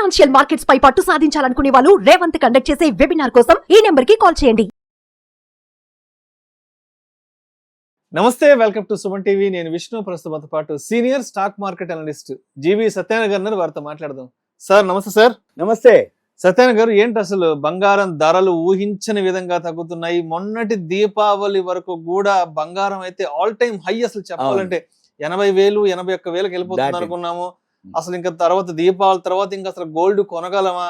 Financial markets పై పట్టు సాధించాలనుకునే వాళ్ళు Revanth conduct చేసే వెబినార్ కోసం ఈ నెంబర్ కి కాల్ చేయండి. నమస్తే, వెల్కమ్ టు సుమన్ టీవీ. నేను విష్ణు. ప్రస్తుతంతో పాటు సీనియర్ స్టాక్ మార్కెట్ అనలిస్ట్ జీవి సత్యనారాయణ గారు ఉన్నారు. వారితో మాట్లాడదాం. సార్ నమస్తే. సార్ నమస్తే. సత్యనారాయణ గారు, ఏంటి అసలు బంగారం ధరలు ఊహించని విధంగా తగ్గుతున్నాయి? మొన్నటి దీపావళి వరకు కూడా బంగారం అయితే ఆల్ టైమ్ హై. అసలు చెప్పాలంటే 80,000 81,000కి వెళ్ళిపోతుంది అనుకున్నాము. అసలు ఇంకా తర్వాత దీపావళి తర్వాత ఇంకా అసలు గోల్డ్ కొనగలమా?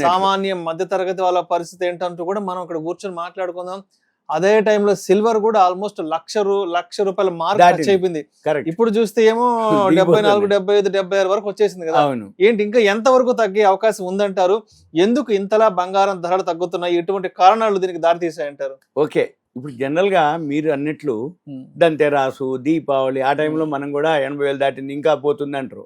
సామాన్య మధ్య తరగతి వాళ్ళ పరిస్థితి ఏంటంటూ కూడా మనం ఇక్కడ కూర్చొని మాట్లాడుకుందాం. అదే టైంలో సిల్వర్ కూడా ఆల్మోస్ట్ లక్ష రూపాయల మార్క్ టచ్ అయిపోయింది. ఇప్పుడు చూస్తే ఏమో 74, 75, 76 వరకు వచ్చేసింది కదా. ఏంటి ఇంకా ఎంత వరకు తగ్గే అవకాశం ఉందంటారు? ఎందుకు ఇంతలా బంగారం ధరలు తగ్గుతున్నాయి? ఎటువంటి కారణాలు దీనికి దారి తీసాయంటారు? ఓకే, ఇప్పుడు జనరల్ గా మీరు అన్నట్లు దంతెరాసు, దీపావళి ఆ టైంలో మనం కూడా 80,000 దాటింది ఇంకా పోతుంది అంటారు.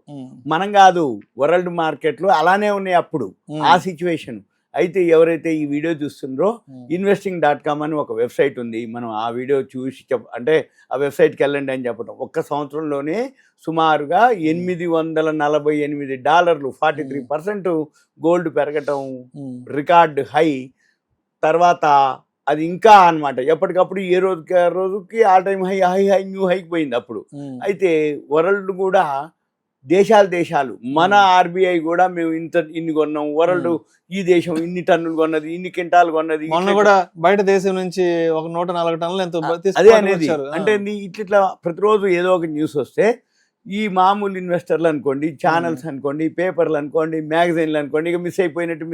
మనం కాదు, వరల్డ్ మార్కెట్లు అలానే ఉన్నాయి అప్పుడు ఆ సిచ్యువేషన్. అయితే ఎవరైతే ఈ వీడియో చూస్తుండ్రో investing.com అని ఒక వెబ్సైట్ ఉంది. మనం ఆ వీడియో చూసి అంటే ఆ వెబ్సైట్కి వెళ్ళండి అని చెప్పడం. ఒక్క సంవత్సరంలోనే సుమారుగా $848 43% గోల్డ్ పెరగటం రికార్డ్ హై. తర్వాత అది ఇంకా అన్నమాట ఎప్పటికప్పుడు ఏ రోజుకి ఆ రోజుకి ఆల్ టైమ్ హై న్యూ హైకి పోయింది అప్పుడు. అయితే వరల్డ్ కూడా దేశాలు మన ఆర్బీఐ కూడా మేము ఇన్ని కొన్నాం, వరల్డ్ ఈ దేశం ఇన్ని టన్నులు కొన్నది, ఇన్ని క్వింటాలు కొన్నది. మొన్న కూడా బయట దేశం నుంచి ఒక 104 టన్నులు ఎంతో అదే అనేది. అంటే ఇట్లా ప్రతిరోజు ఏదో ఒక న్యూస్ వస్తే ఈ మామూలు ఇన్వెస్టర్లు అనుకోండి, ఛానల్స్ అనుకోండి, పేపర్లు అనుకోండి, మ్యాగజైన్లు అనుకోండి, ఇక మిస్ అయిపోయినట్టు.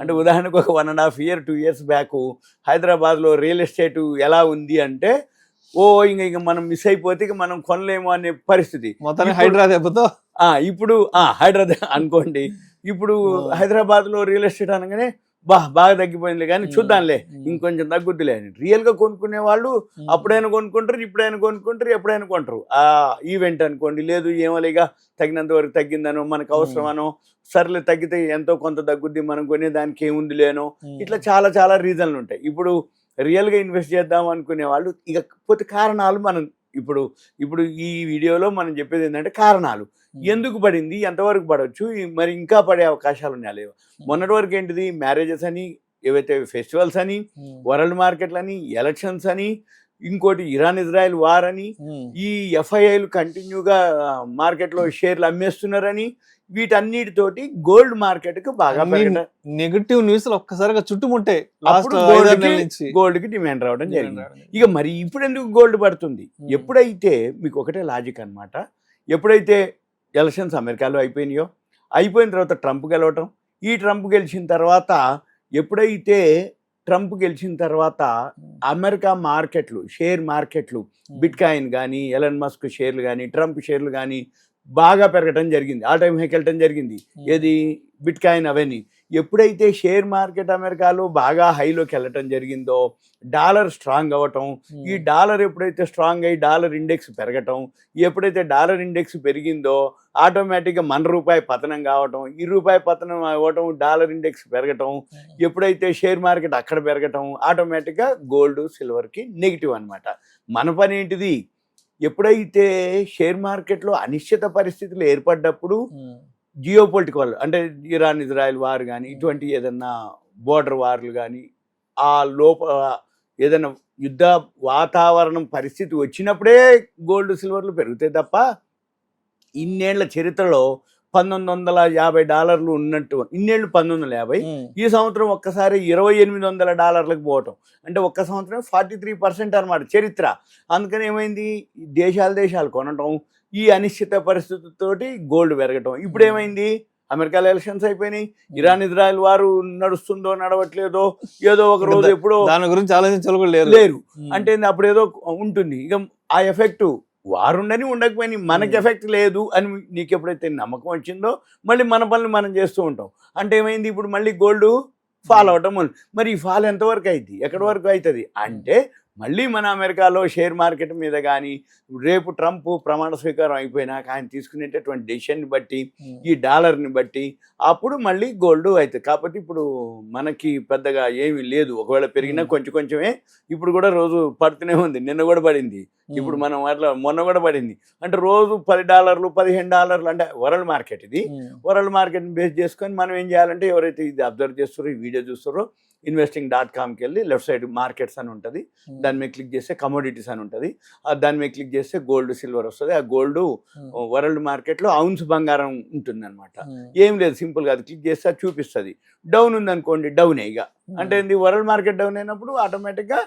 అంటే ఉదాహరణకు ఒక 1.5 year 2 years బ్యాక్ హైదరాబాద్లో రియల్ ఎస్టేట్ ఎలా ఉంది అంటే ఇంకా మనం మిస్ అయిపోతే ఇక మనం కొనలేము అనే పరిస్థితి. మొత్తానికి హైదరాబాద్తో ఇప్పుడు హైదరాబాద్ అనుకోండి. ఇప్పుడు హైదరాబాద్ లో రియల్ ఎస్టేట్ అనగానే బాగా తగ్గిపోయింది కానీ చూద్దాంలే ఇంకొంచెం తగ్గుద్దిలే అని. రియల్ గా కొనుక్కునే వాళ్ళు అప్పుడైనా కొనుక్కుంటారు, ఇప్పుడైనా కొనుక్కుంటారు, ఎప్పుడైనా కొంటారు. ఆ ఈవెంట్ అనుకోండి, లేదు ఏమోలేగా తగినంత వరకు తగ్గిందనో, మనకు అవసరమనో, సర్లే తగ్గితే ఎంతో కొంత తగ్గుద్ది, మనం కొనే దానికి ఏముంది లేనో, ఇట్లా చాలా రీజన్లు ఉంటాయి. ఇప్పుడు రియల్గా ఇన్వెస్ట్ చేద్దాం అనుకునే వాళ్ళు ఇకపోతే కారణాలు మనం ఇప్పుడు ఈ వీడియోలో మనం చెప్పేది ఏంటంటే కారణాలు ఎందుకు పడింది, ఎంతవరకు పడవచ్చు, మరి ఇంకా పడే అవకాశాలు ఉన్నాయా లేవు. మొన్నటి వరకు ఏంటిది, మ్యారేజెస్ అని, ఏవైతే ఫెస్టివల్స్ అని, వరల్డ్ మార్కెట్లు అని, ఎలక్షన్స్ అని, ఇంకోటి ఇరాన్-ఇజ్రాయెల్ వార్ అని, ఈ ఎఫ్ఐఐలు కంటిన్యూగా మార్కెట్లో షేర్లు అమ్మేస్తున్నారని, వీటన్నిటితోటి గోల్డ్ మార్కెట్ కు బాగా నెగటివ్ న్యూస్ ఒక్కసారిగా చుట్టుముట్టే గోల్డ్ కి డిమాండ్ రావడం జరిగింది. ఇక మరి ఇప్పుడు ఎందుకు గోల్డ్ పడుతుంది? ఎప్పుడైతే మీకు ఒకటే లాజిక్ అన్నమాట, ఎప్పుడైతే ఎలక్షన్స్ అమెరికాలో అయిపోయిన తర్వాత ట్రంప్ గెలవటం, ఈ ట్రంప్ గెలిచిన తర్వాత ఎప్పుడైతే ట్రంప్ గెలిచిన తర్వాత అమెరికా మార్కెట్లు, షేర్ మార్కెట్లు, బిట్ కాయిన్ కానీ, ఎలన్ మస్క్ షేర్లు కానీ, ట్రంప్ షేర్లు కానీ బాగా పెరగటం జరిగింది, ఆల్ టైమ్ హైకి వెళ్ళటం జరిగింది. ఏది బిట్ కాయిన్ అవన్నీ. ఎప్పుడైతే షేర్ మార్కెట్ అమెరికాలో బాగా హైలోకి వెళ్ళటం జరిగిందో, డాలర్ స్ట్రాంగ్ అవ్వటం, ఈ డాలర్ ఎప్పుడైతే స్ట్రాంగ్ అయ్యి డాలర్ ఇండెక్స్ పెరగటం, ఎప్పుడైతే డాలర్ ఇండెక్స్ పెరిగిందో ఆటోమేటిక్గా మన రూపాయి పతనం కావటం, ఈ రూపాయి పతనం అవ్వటం, డాలర్ ఇండెక్స్ పెరగటం, ఎప్పుడైతే షేర్ మార్కెట్ అక్కడ పెరగటం, ఆటోమేటిక్గా గోల్డ్ సిల్వర్కి నెగిటివ్ అనమాట. మన పని ఏంటిది, ఎప్పుడైతే షేర్ మార్కెట్లో అనిశ్చిత పరిస్థితులు ఏర్పడ్డప్పుడు జియో పొలిటికల్ అంటే ఇరాన్-ఇజ్రాయెల్ వార్ కానీ, ఇటువంటి ఏదన్నా బోర్డర్ వార్లు కానీ, ఆ లోపల ఏదైనా యుద్ధ వాతావరణం పరిస్థితి వచ్చినప్పుడే గోల్డ్ సిల్వర్లు పెరుగుతాయి తప్ప ఇన్నేళ్ల చరిత్రలో $1,950 ఉన్నట్టు, ఇన్నేళ్ళు 1950, ఈ సంవత్సరం ఒక్కసారి $2,800 పోవటం అంటే ఒక్క సంవత్సరం 43% అనమాట చరిత్ర. అందుకని ఏమైంది, దేశాలు కొనటం, ఈ అనిశ్చిత పరిస్థితులతోటి గోల్డ్ పెరగటం. ఇప్పుడు ఏమైంది, అమెరికాలో ఎలక్షన్స్ అయిపోయినాయి, ఇరాన్-ఇజ్రాయెల్ వారు నడుస్తుందో నడవట్లేదో, ఏదో ఒక రోజు ఎప్పుడో దాని గురించి ఆలోచించాలి లేరు అంటే అప్పుడు ఏదో ఉంటుంది. ఇక ఆ ఎఫెక్టు వారుండని ఉండకపోయినా మనకి ఎఫెక్ట్ లేదు అని నీకు ఎప్పుడైతే నమ్మకం వచ్చిందో మళ్ళీ మన పనులు మనం చేస్తూ ఉంటాం. అంటే ఏమైంది, ఇప్పుడు మళ్ళీ గోల్డ్ ఫాల్ అవటం. మరి ఈ ఫాల్ ఎంతవరకు అవుతుంది, ఎక్కడి వరకు అవుతుంది అంటే మళ్ళీ మన అమెరికాలో షేర్ మార్కెట్ మీద కానీ రేపు ట్రంప్ ప్రమాణ స్వీకారం అయిపోయినాక ఆయన తీసుకునేటటువంటి డెసిషన్ని బట్టి ఈ డాలర్ని బట్టి అప్పుడు మళ్ళీ గోల్డ్ అవుతుంది. కాబట్టి ఇప్పుడు మనకి పెద్దగా ఏమీ లేదు. ఒకవేళ పెరిగినా కొంచెం కొంచెమే. ఇప్పుడు కూడా రోజు పడుతూనే ఉంది. నిన్న కూడా పడింది. ఇప్పుడు మనం అట్లా మొన్న కూడా పడింది. అంటే రోజు $10 $15 అంటే వరల్డ్ మార్కెట్ ఇది. వరల్డ్ మార్కెట్ని బేస్ చేసుకొని మనం ఏం చేయాలంటే ఎవరైతే ఇది అబ్జర్వ్ చేస్తారో ఈ వీడియో చూస్తారో investing.comకి వెళ్ళి లెఫ్ట్ సైడ్ మార్కెట్స్ అని ఉంటుంది. దాని మీద క్లిక్ చేస్తే కమోడిటీస్ అని ఉంటుంది. దాని మీద క్లిక్ చేస్తే గోల్డ్ సిల్వర్ వస్తుంది. ఆ గోల్డ్ వరల్డ్ మార్కెట్లో ఔన్స్ బంగారం ఉంటుంది అనమాట. ఏం లేదు, సింపుల్గా అది క్లిక్ చేస్తే చూపిస్తుంది. డౌన్ ఉందనుకోండి, డౌనే ఇక. అంటే వరల్డ్ మార్కెట్ డౌన్ అయినప్పుడు ఆటోమేటిక్గా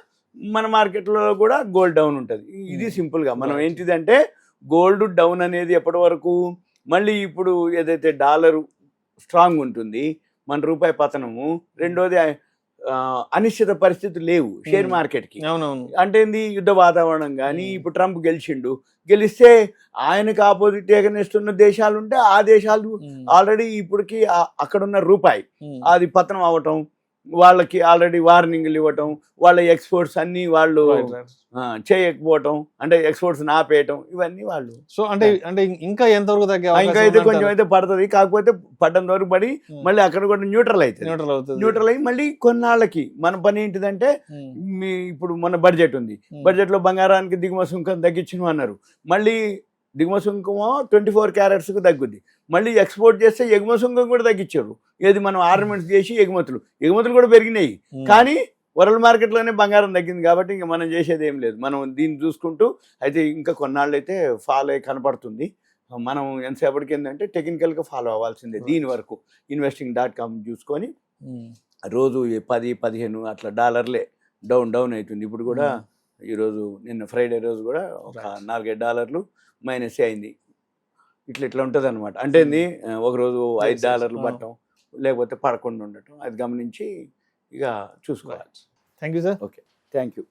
మన మార్కెట్లో కూడా గోల్డ్ డౌన్ ఉంటుంది. ఇది సింపుల్గా మనం ఏంటిదంటే గోల్డ్ డౌన్ అనేది ఎప్పటి వరకు, మళ్ళీ ఇప్పుడు ఏదైతే డాలరు స్ట్రాంగ్ ఉంటుంది, మన రూపాయి పతనము, రెండోది అనిశ్చిత పరిస్థితులు లేవు షేర్ మార్కెట్కి. అంటే ఏంది, యుద్ధ వాతావరణం కానీ ఇప్పుడు ట్రంప్ గెలిస్తే ఆయనకు ఆపోజిట్ ఎగనిస్తున్న దేశాలు ఉంటే ఆ దేశాలు ఆల్రెడీ ఇప్పటికి అక్కడున్న రూపాయి అది పతనం అవ్వటం, వాళ్ళకి ఆల్రెడీ వార్నింగ్లు ఇవ్వటం, వాళ్ళ ఎక్స్పోర్ట్స్ అన్ని వాళ్ళు చేయకపోవటం, అంటే ఎక్స్పోర్ట్స్ ఆపేయటం, ఇవన్నీ వాళ్ళు. సో అంటే ఇంకా ఎంతవరకు తగ్గే ఇంకా అయితే కొంచెం అయితే పడుతుంది. కాకపోతే పడ్డం వరకు పడి మళ్ళీ అక్కడ కూడా న్యూట్రల్ అవుతుంది. న్యూట్రల్ అయ్యి మళ్ళీ కొన్నాళ్ళకి మన పని ఏంటిదంటే, ఇప్పుడు మన బడ్జెట్ ఉంది, బడ్జెట్లో బంగారానికి దిగుమతి సుంకం తగ్గించను అన్నారు. మళ్ళీ దిగుమతి సుంకమో 24 క్యారెట్స్కి తగ్గుద్ది. మళ్ళీ ఎక్స్పోర్ట్ చేస్తే ఎగుమతి సుంకం కూడా తగ్గించారు. ఏది మనం ఆర్నమెంట్స్ చేసి ఎగుమతులు కూడా పెరిగినాయి. కానీ వరల్డ్ మార్కెట్లోనే బంగారం తగ్గింది. కాబట్టి ఇంకా మనం చేసేది ఏం లేదు. మనం దీన్ని చూసుకుంటూ అయితే ఇంకా కొన్నాళ్ళు అయితే ఫాలో అయ్యి కనపడుతుంది. మనం ఎంతసేపటికి ఏంటంటే టెక్నికల్గా ఫాలో అవ్వాల్సిందే. దీని వరకు investing.com చూసుకొని రోజు 10-15 అట్లా డాలర్లే డౌన్ అవుతుంది. ఇప్పుడు కూడా ఈరోజు నిన్న ఫ్రైడే రోజు కూడా ఒక $4-5 మైనస్ అయింది. ఇట్లా ఉంటుంది అనమాట. అంటే ఒకరోజు $5 పట్టడం, లేకపోతే పడకుండా ఉండటం, అది గమనించి ఇక చూసుకోవాలి. Thank you sir. Okay, thank you.